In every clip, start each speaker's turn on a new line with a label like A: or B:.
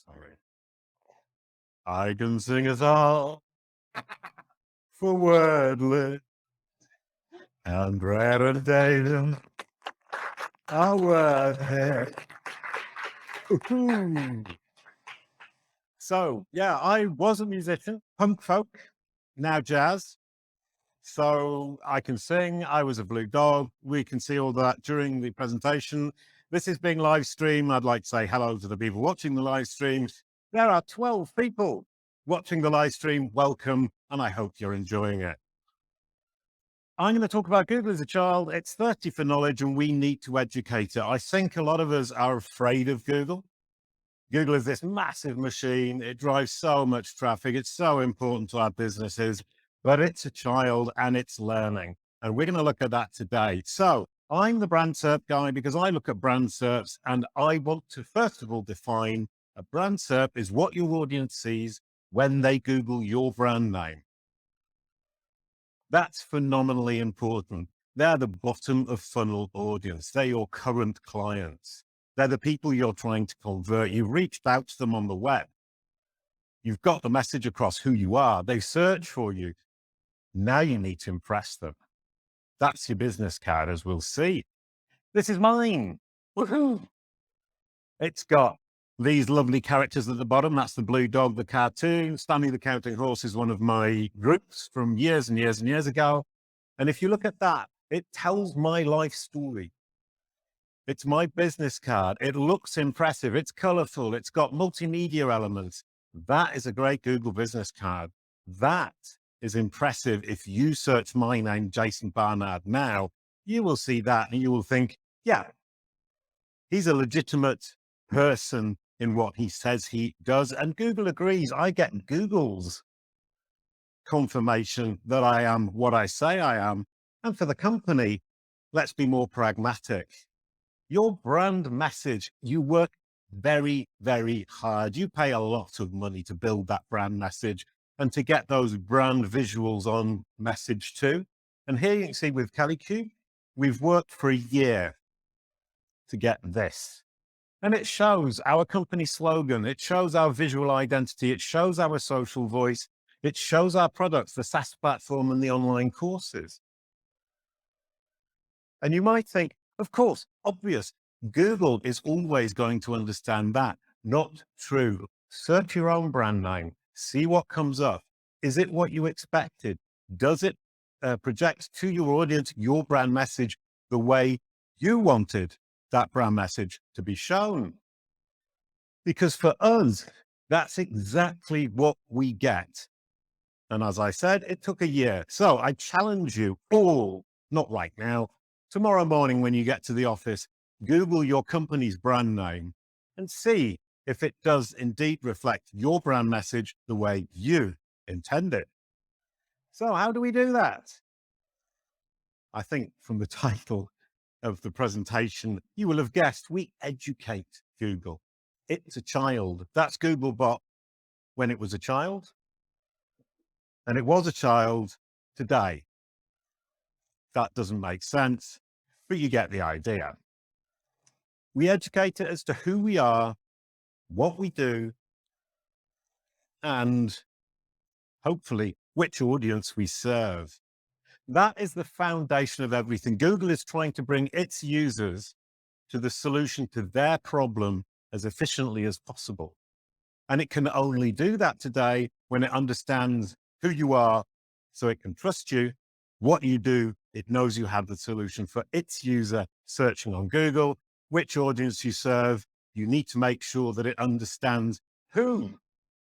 A: Sorry. I can sing a song for wordless and gratitude. Our word. So, yeah, I was a musician, punk folk, now jazz. So I can sing. I was a blue dog. We can see all that during the presentation. This is being live streamed. I'd like to say hello to the people watching the live stream. There are 12 people watching the live stream. Welcome, and I hope you're enjoying it. I'm going to talk about Google as a child. It's 30 for knowledge, and we need to educate it. I think a lot of us are afraid of Google. Google is this massive machine. It drives so much traffic. It's so important to our businesses, but it's a child and it's learning. And we're going to look at that today. So I'm the brand SERP guy because I look at brand SERPs and I want to, first of all, define a brand SERP is what your audience sees when they Google your brand name. That's phenomenally important. They're the bottom of funnel audience. They're your current clients. They're the people you're trying to convert. You've reached out to them on the web. You've got the message across who you are. They search for you. Now you need to impress them. That's your business card, as we'll see. This is mine. Woohoo! It's got these lovely characters at the bottom. That's the blue dog, the cartoon. Stanley the Counting Horse is one of my groups from years and years and years ago. And if you look at that, it tells my life story. It's my business card. It looks impressive. It's colorful. It's got multimedia elements. That is a great Google business card. That is impressive. If you search my name, Jason Barnard, now, you will see that and you will think, yeah, he's a legitimate person in what he says he does. And Google agrees. I get Google's confirmation that I am what I say I am. And for the company, let's be more pragmatic. Your brand message, you work very, very hard. You pay a lot of money to build that brand message and to get those brand visuals on message too. And here you can see with CaliQ, we've worked for a year to get this. And it shows our company slogan. It shows our visual identity. It shows our social voice. It shows our products, the SaaS platform and the online courses. And you might think, of course, obvious. Google is always going to understand that. Not true. Search your own brand name. See what comes up. Is it what you expected? Does it project to your audience your brand message the way you wanted that brand message to be shown? Because for us, that's exactly what we get. And as I said, it took a year. So I challenge you all, not right now, tomorrow morning when you get to the office, Google your company's brand name and see if it does indeed reflect your brand message the way you intend it. So how do we do that? I think from the title of the presentation, you will have guessed we educate Google. It's a child. That's Googlebot when it was a child. And it was a child today. That doesn't make sense, but you get the idea. We educate it as to who we are, what we do, and hopefully which audience we serve. That is the foundation of everything. Google is trying to bring its users to the solution to their problem as efficiently as possible. And it can only do that today when it understands who you are, so it can trust you. What you do, it knows you have the solution for its user searching on Google. Which audience you serve, you need to make sure that it understands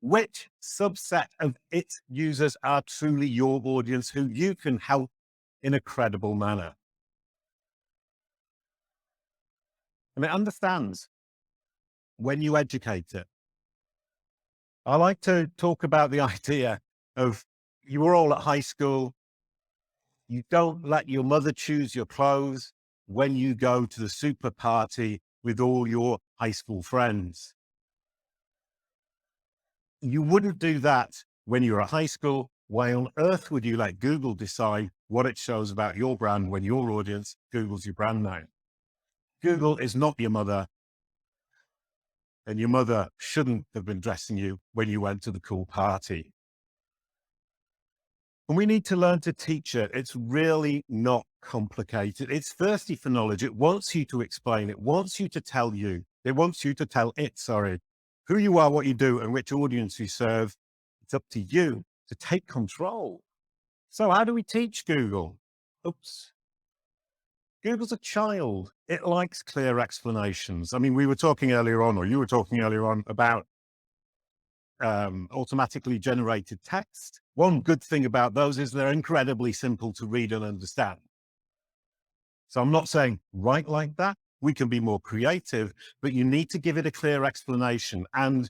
A: which subset of its users are truly your audience, who you can help in a credible manner. And it understands when you educate it. I like to talk about the idea of you were all at high school. You don't let your mother choose your clothes when you go to the super party with all your high school friends. You wouldn't do that when you're at high school. Why on earth would you let Google decide what it shows about your brand when your audience Googles your brand name? Google is not your mother. and your mother shouldn't have been dressing you when you went to the cool party. And we need to learn to teach it. It's really not complicated. It's thirsty for knowledge. It wants you to explain. It wants you to tell you. It wants you to tell it, sorry, who you are, what you do, and which audience you serve. It's up to you to take control. So how do we teach Google? Oops. Google's a child. It likes clear explanations. I mean, we were talking earlier on, or you were talking earlier on about automatically generated text. One good thing about those is they're incredibly simple to read and understand. So I'm not saying write like that. We can be more creative, but you need to give it a clear explanation. And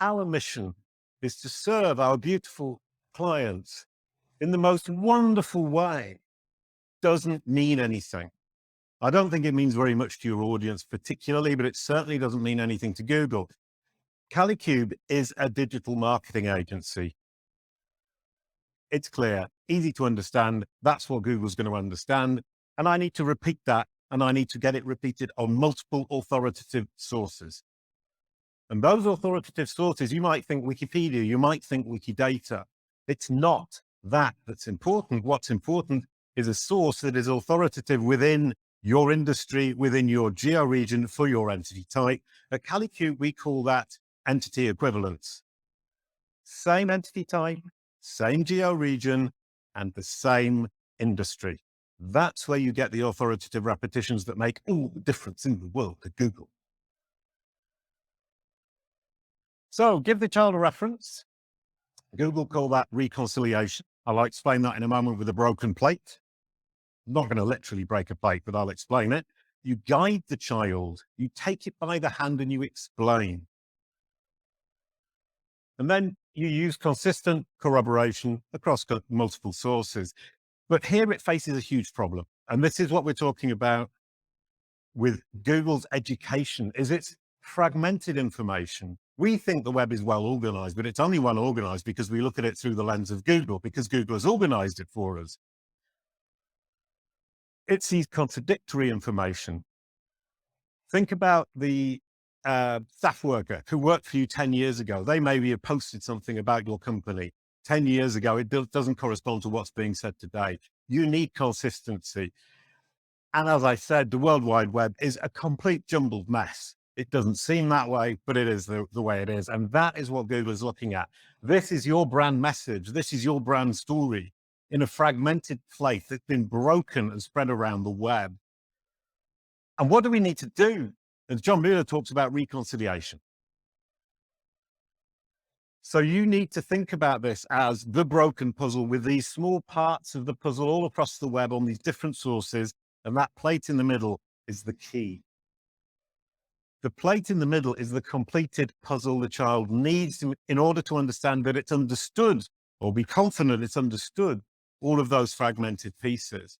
A: our mission is to serve our beautiful clients in the most wonderful way. Doesn't mean anything. I don't think it means very much to your audience particularly, but it certainly doesn't mean anything to Google. Kalicube is a digital marketing agency. It's clear, easy to understand. That's what Google's going to understand. And I need to repeat that, and I need to get it repeated on multiple authoritative sources. And those authoritative sources, you might think Wikipedia, you might think Wikidata. It's not that that's important. What's important is a source that is authoritative within your industry, within your geo-region for your entity type. At Kalicube, we call that entity equivalence. Same entity type, same geo-region, and the same industry. That's where you get the authoritative repetitions that make all the difference in the world to Google. So give the child a reference. Google call that reconciliation. I'll explain that in a moment with a broken plate. I'm not going to literally break a plate, but I'll explain it. You guide the child, you take it by the hand and you explain. And then you use consistent corroboration across multiple sources. But here it faces a huge problem. And this is what we're talking about with Google's education, is it's fragmented information. We think the web is well organized, but it's only well organized because we look at it through the lens of Google, because Google has organized it for us. It sees contradictory information. Think about the staff worker who worked for you 10 years ago. They maybe have posted something about your company 10 years ago. It doesn't correspond to what's being said today. You need consistency. And as I said, the World Wide Web is a complete jumbled mess. It doesn't seem that way, but it is the way it is. And that is what Google is looking at. This is your brand message. This is your brand story in a fragmented place that's been broken and spread around the web. And what do we need to do? As John Mueller talks about reconciliation. So you need to think about this as the broken puzzle with these small parts of the puzzle all across the web on these different sources. And that plate in the middle is the key. The plate in the middle is the completed puzzle the child needs in order to understand that it's understood, or be confident it's understood all of those fragmented pieces.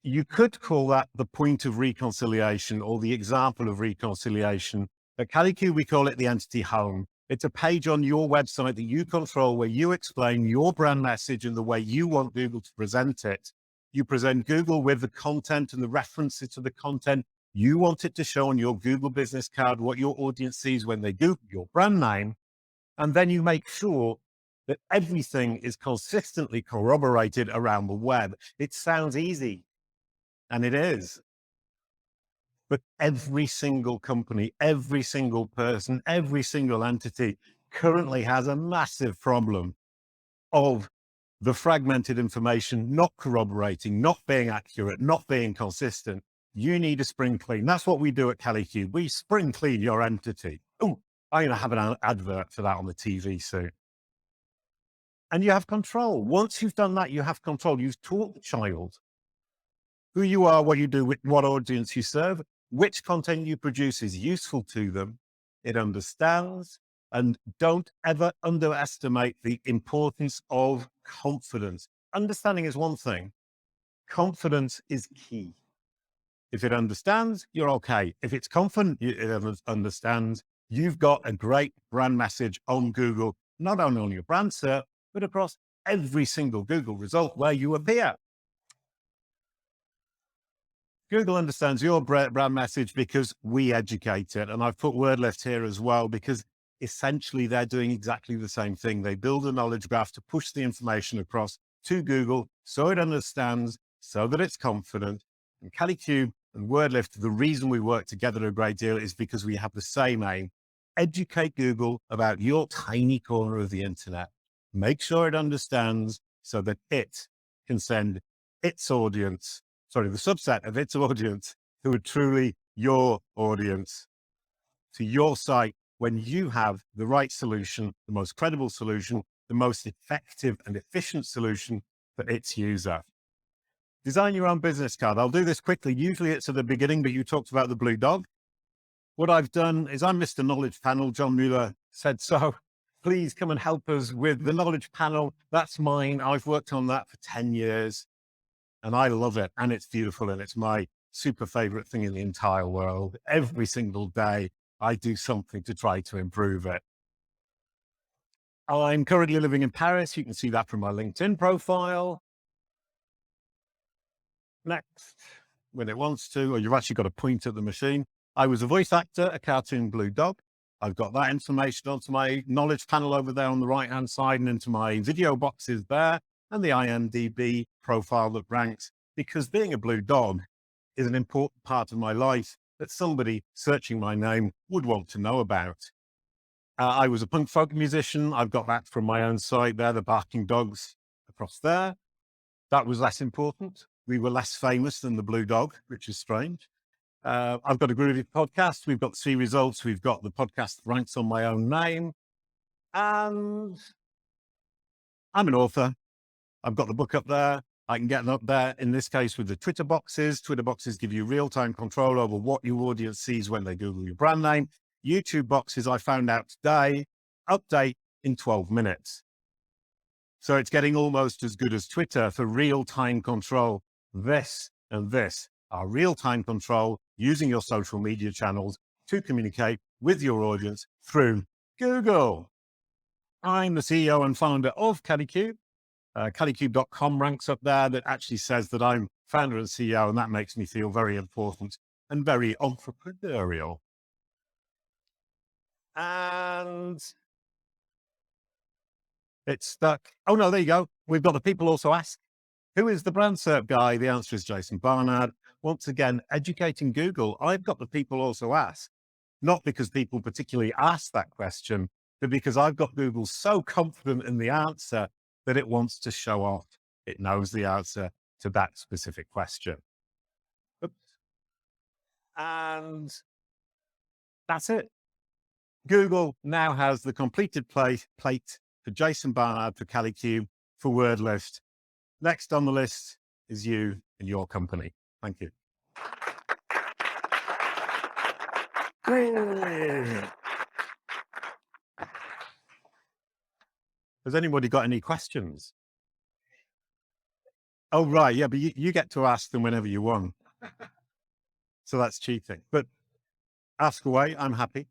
A: You could call that the point of reconciliation or the example of reconciliation. At Kalicube, we call it the entity home. It's a page on your website that you control where you explain your brand message and the way you want Google to present it. You present Google with the content and the references to the content. You want it to show on your Google business card what your audience sees when they Google your brand name. And then you make sure that everything is consistently corroborated around the web. It sounds easy. And it is. But every single company, every single person, every single entity currently has a massive problem of the fragmented information not corroborating, not being accurate, not being consistent. You need a spring clean. That's what we do at Kalicube. We spring clean your entity. Oh, I'm going to have an advert for that on the TV soon. And you have control. Once you've done that, you have control. You've taught the child who you are, what you do, what audience you serve, which content you produce is useful to them. It understands, and don't ever underestimate the importance of confidence. Understanding is one thing. Confidence is key. If it understands, you're okay. If it's confident, it understands, you've got a great brand message on Google, not only on your brand search, but across every single Google result where you appear. Google understands your brand message because we educate it. And I've put WordLift here as well, because essentially they're doing exactly the same thing. They build a knowledge graph to push the information across to Google so it understands, so that it's confident. And Kalicube and WordLift, the reason we work together a great deal is because we have the same aim. Educate Google about your tiny corner of the internet. Make sure it understands so that it can send its audience, sorry, the subset of its audience who are truly your audience, to your site when you have the right solution, the most credible solution, the most effective and efficient solution for its user. Design your own business card. I'll do this quickly. Usually it's at the beginning, but you talked about the blue dog. What I've done is I'm Mr. Knowledge Panel. John Mueller said so. Please come and help us with the knowledge panel. That's mine. I've worked on that for 10 years and I love it. And it's beautiful. And it's my super favorite thing in the entire world. Every single day, I do something to try to improve it. I'm currently living in Paris. You can see that from my LinkedIn profile. Next, when it wants to, or you've actually got to point at the machine. I was a voice actor, a cartoon blue dog. I've got that information onto my knowledge panel over there on the right-hand side and into my video boxes there and the IMDb profile that ranks, because being a blue dog is an important part of my life that somebody searching my name would want to know about. I was a punk folk musician. I've got that from my own site there, the barking dogs across there. That was less important. We were less famous than the blue dog, which is strange. I've got a groovy podcast. We've got the 3 results. We've got the podcast that ranks on my own name. And I'm an author. I've got the book up there. I can get it up there. In this case, with the Twitter boxes. Twitter boxes give you real-time control over what your audience sees when they Google your brand name. YouTube boxes, I found out today, update in 12 minutes. So it's getting almost as good as Twitter for real-time control. This and this are real-time control using your social media channels to communicate with your audience through Google. I'm the CEO and founder of Kalicube. Kalicube.com ranks up there. That actually says that I'm founder and CEO, and that makes me feel very important and very entrepreneurial. And it's stuck. Oh no, there you go. We've got the people also ask, who is the brand SERP guy? The answer is Jason Barnard. Once again, educating Google. I've got the people also ask, not because people particularly ask that question, but because I've got Google so confident in the answer that it wants to show off. It knows the answer to that specific question. Oops. And that's it. Google now has the completed plate for Jason Barnard, for Kalicube, for WordLift. Next on the list is you and your company. Thank you. Has anybody got any questions? Oh, right. Yeah, but you get to ask them whenever you want. So that's cheating. But ask away. I'm happy.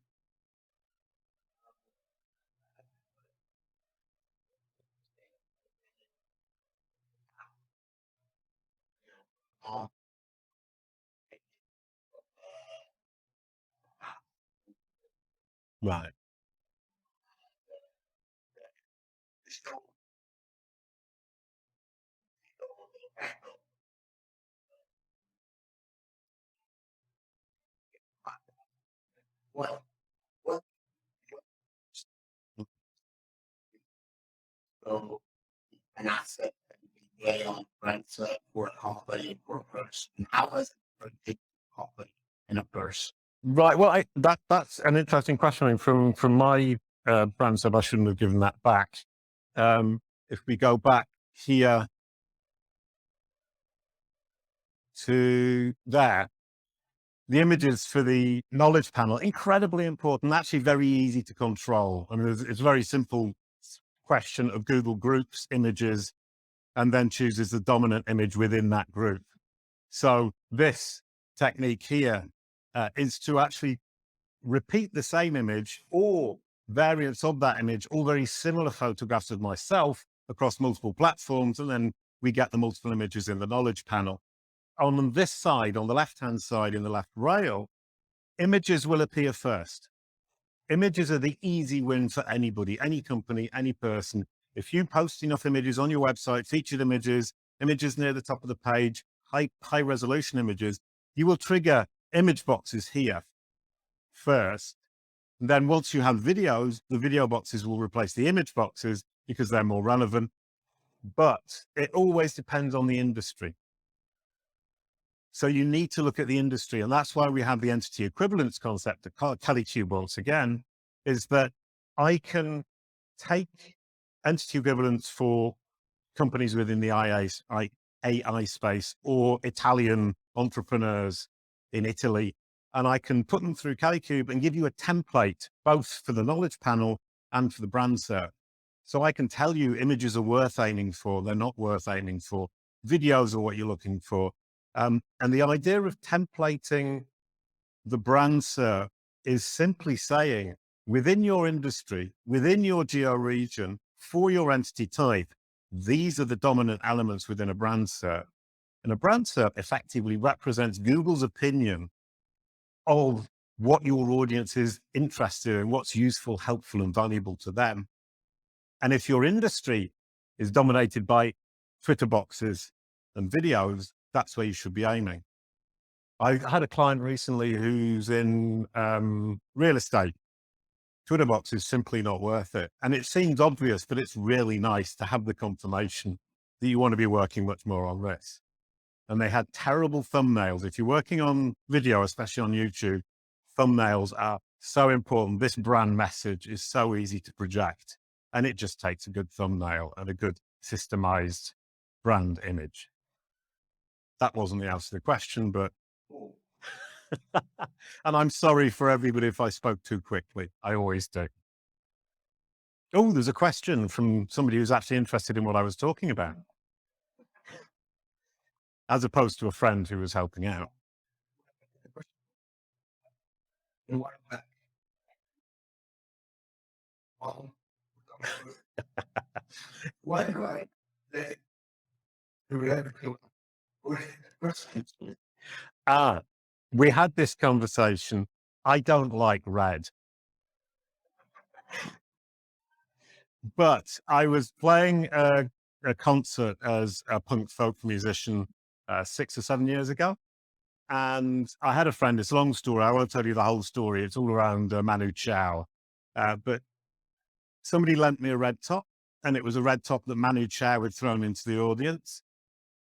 A: Right.
B: So, an asset that you lay on rents for a company or a person. How is it for a company and a person?
A: Right. Well, that's an interesting question. I mean, from my brand sub, I shouldn't have given that back. If we go back here to there, the images for the knowledge panel, incredibly important, actually very easy to control. I mean, it's a very simple question of Google groups images and then chooses the dominant image within that group. So this technique here is to actually repeat the same image or variants of that image, all very similar photographs of myself across multiple platforms. And then we get the multiple images in the knowledge panel. on this side, on the left-hand side in the left rail, images will appear first. Images are the easy win for anybody, any company, any person. If you post enough images on your website, featured images, images near the top of the page, high resolution images, you will trigger image boxes here first. And then once you have videos, the video boxes will replace the image boxes because they're more relevant. But it always depends on the industry. So you need to look at the industry. And that's why we have the entity equivalence concept at Kalicube once again, is that I can take entity equivalence for companies within the AI space or Italian entrepreneurs in Italy, and I can put them through Kalicube and give you a template, both for the knowledge panel and for the brand search. So I can tell you images are worth aiming for, they're not worth aiming for, videos are what you're looking for. And the idea of templating the brand search is simply saying, within your industry, within your geo region, for your entity type, these are the dominant elements within a brand search. And a brand search effectively represents Google's opinion of what your audience is interested in, what's useful, helpful, and valuable to them. And if your industry is dominated by Twitter boxes and videos, that's where you should be aiming. I had a client recently who's in real estate. Twitter box is simply not worth it. And it seems obvious, but it's really nice to have the confirmation that you want to be working much more on this. And they had terrible thumbnails. If you're working on video, especially on YouTube, thumbnails are so important. This brand message is so easy to project, and it just takes a good thumbnail and a good systemized brand image. That wasn't the answer to the question, but and I'm sorry for everybody if I spoke too quickly. I always do. Oh, there's a question from somebody who's actually interested in what I was talking about, as opposed to a friend who was helping out.
B: And what about why do I say the reality
A: We had this conversation. I don't like red. But I was playing a concert as a punk folk musician 6 or 7 years ago. And I had a friend, it's a long story. I won't tell you the whole story. It's all around Manu Chao. But somebody lent me a red top, and it was a red top that Manu Chao had thrown into the audience.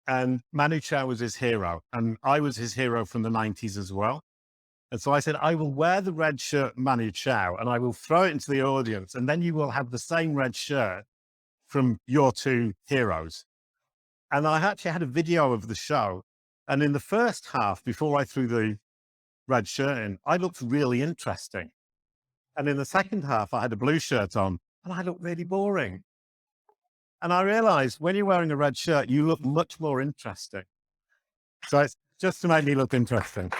A: And Manu Chao was his hero. And I was his hero from the 90s as well. And so I said, I will wear the red shirt Manu Chao and I will throw it into the audience. And then you will have the same red shirt from your two heroes. And I actually had a video of the show. And in the first half, before I threw the red shirt in, I looked really interesting. And in the second half, I had a blue shirt on and I looked really boring. And I realized when you're wearing a red shirt, you look much more interesting. So it's just to make me look interesting.